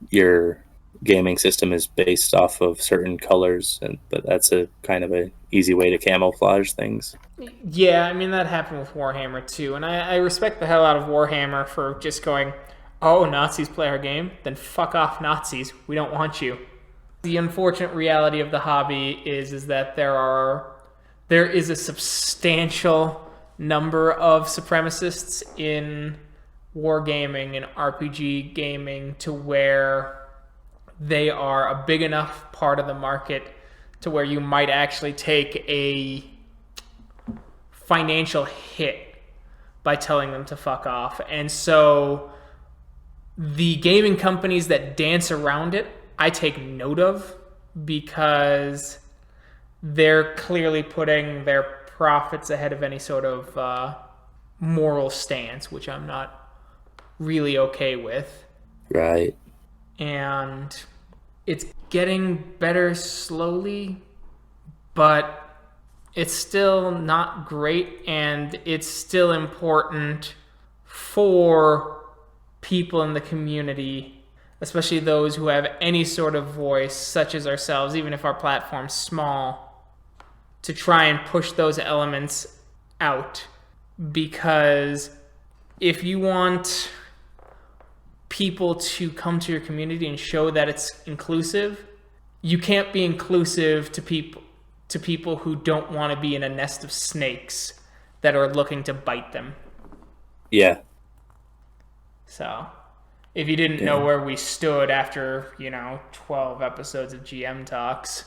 your gaming system is based off of certain colors, but that's a kind of a easy way to camouflage things. Yeah, I mean, that happened with Warhammer too, and I respect the hell out of Warhammer for just going, oh, Nazis play our game? Then fuck off, Nazis. We don't want you. The unfortunate reality of the hobby is that there is a substantial number of supremacists in wargaming and RPG gaming to where they are a big enough part of the market to where you might actually take a financial hit by telling them to fuck off. And so the gaming companies that dance around it, I take note of, because they're clearly putting their profits ahead of any sort of moral stance, which I'm not really okay with. Right. And it's getting better slowly, but it's still not great, and it's still important for people in the community, especially those who have any sort of voice, such as ourselves, even if our platform's small, to try and push those elements out. Because if you want people to come to your community and show that it's inclusive, you can't be inclusive to people who don't want to be in a nest of snakes that are looking to bite them. Yeah. So, if you didn't know where we stood after, 12 episodes of GM Talks.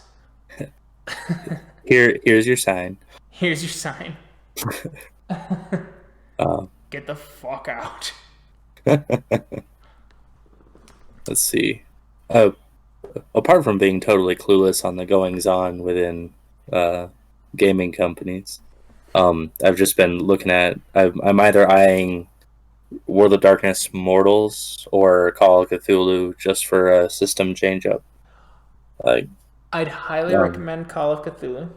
Here's your sign. Here's your sign. Get the fuck out. Let's see. Apart from being totally clueless on the goings-on within gaming companies, I've just been looking at... I'm either eyeing World of Darkness Mortals or Call of Cthulhu just for a system change-up. I'd highly recommend Call of Cthulhu.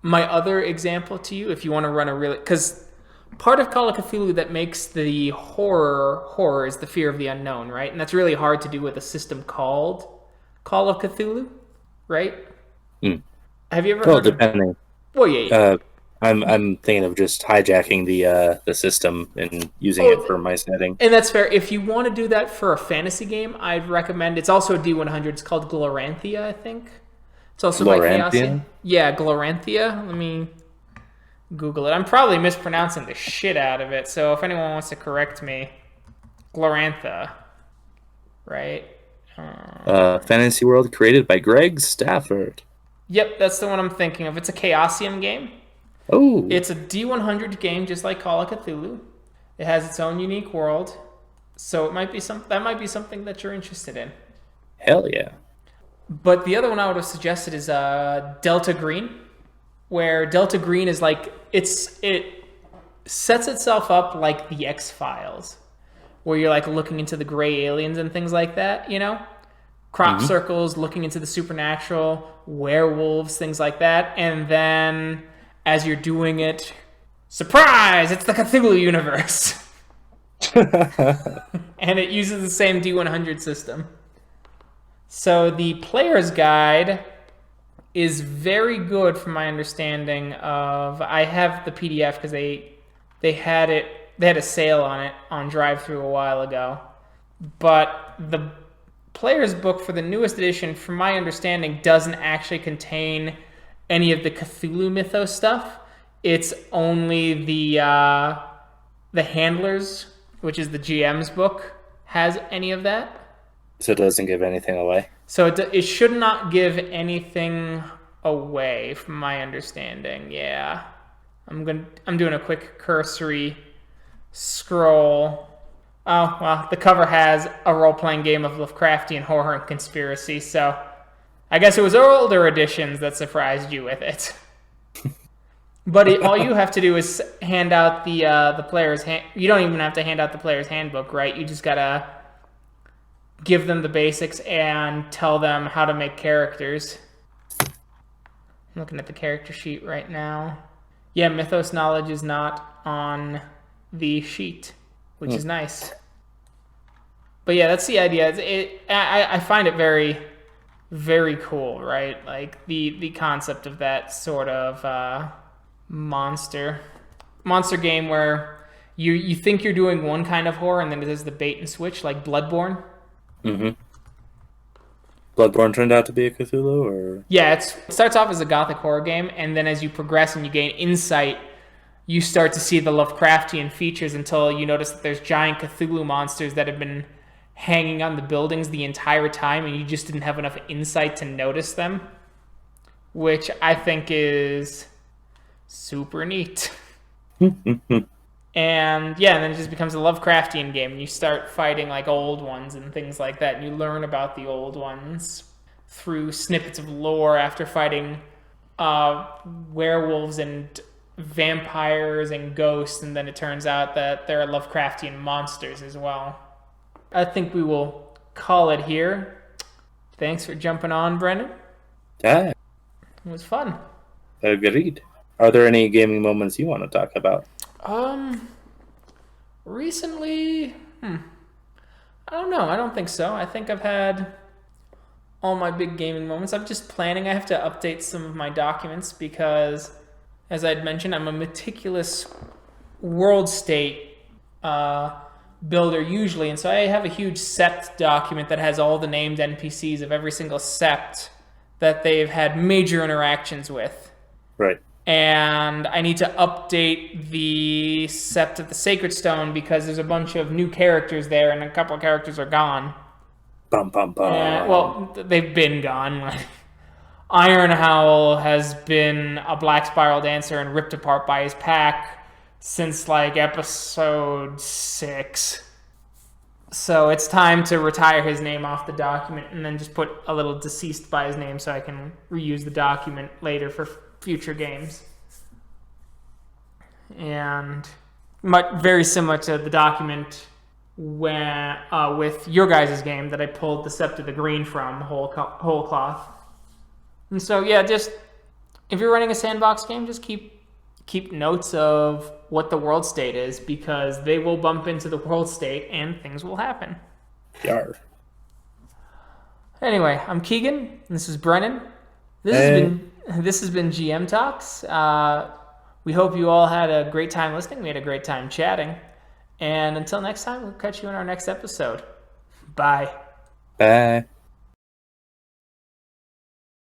My other example to you, if you want to run a really... Because part of Call of Cthulhu that makes the horror is the fear of the unknown, right? And that's really hard to do with a system called Call of Cthulhu, right? Mm. Have you ever Well, heard depending. of... Well, yeah. I'm thinking of just hijacking the system and using it for my setting. And that's fair. If you want to do that for a fantasy game, I'd recommend... It's also a D100. It's called Gloranthia, I think. It's also by Chaosium. Yeah, Gloranthia. Let me Google it. I'm probably mispronouncing the shit out of it, so if anyone wants to correct me, Glorantha, right? Fantasy world created by Greg Stafford. Yep, that's the one I'm thinking of. It's a Chaosium game. Oh. It's a D100 game, just like Call of Cthulhu. It has its own unique world, so it might be that might be something that you're interested in. Hell yeah. But the other one I would have suggested is Delta Green, where Delta Green is like, it sets itself up like the X-Files, where you're like looking into the gray aliens and things like that, Crop circles, looking into the supernatural, werewolves, things like that. And then as you're doing it, surprise, it's the Cthulhu universe. And it uses the same D100 system. So the player's guide is very good from my understanding of... I have the PDF because they had a sale on it on drive-thru a while ago. But the player's book for the newest edition, from my understanding, doesn't actually contain any of the Cthulhu mythos stuff. It's only the Handlers, which is the GM's book, has any of that. So it doesn't give anything away? So it should not give anything away, from my understanding. Yeah, I'm doing a quick cursory scroll. Oh well, the cover has a role-playing game of Lovecraftian horror and conspiracy. So I guess it was older editions that surprised you with it. But all you have to do is hand out the player's hand. You don't even have to hand out the player's handbook, right? You just gotta give them the basics and tell them how to make characters. I'm looking at the character sheet right now. Yeah, mythos knowledge is not on the sheet, which is nice. But yeah, that's the idea. I find it very, very cool, right? Like the concept of that sort of monster game where you think you're doing one kind of horror and then there's the bait and switch, like Bloodborne. Mm-hmm. Bloodborne turned out to be a Cthulhu, or... Yeah, it starts off as a gothic horror game, and then as you progress and you gain insight, you start to see the Lovecraftian features until you notice that there's giant Cthulhu monsters that have been hanging on the buildings the entire time, and you just didn't have enough insight to notice them, which I think is super neat. And yeah, and then it just becomes a Lovecraftian game. You start fighting like old ones and things like that, and you learn about the old ones through snippets of lore after fighting werewolves and vampires and ghosts, and then it turns out that there are Lovecraftian monsters as well. I think we will call it here. Thanks for jumping on, Brennan. Yeah, It was fun. agreed. Are there any gaming moments you want to talk about? Recently, I don't know. I don't think so. I think I've had all my big gaming moments. I'm just planning. I have to update some of my documents because, as I'd mentioned, I'm a meticulous world state builder usually, and so I have a huge sept document that has all the named NPCs of every single sept that they've had major interactions with. Right. And I need to update the Sept of the Sacred Stone because there's a bunch of new characters there, and a couple of characters are gone. Bum, bum, bum. Well, they've been gone. Iron Howl has been a Black Spiral Dancer and ripped apart by his pack since, like, episode 6. So it's time to retire his name off the document and then just put a little deceased by his name so I can reuse the document later for future games. And very similar to the document when with your guys' game that I pulled the Sept of the Green from, whole cloth. And so yeah, just if you're running a sandbox game, just keep notes of what the world state is, because they will bump into the world state and things will happen. Yar. Anyway, I'm Keegan, and this is Brennan. This has been GM Talks. We hope you all had a great time listening. We had a great time chatting. And until next time, we'll catch you in our next episode. Bye. Bye.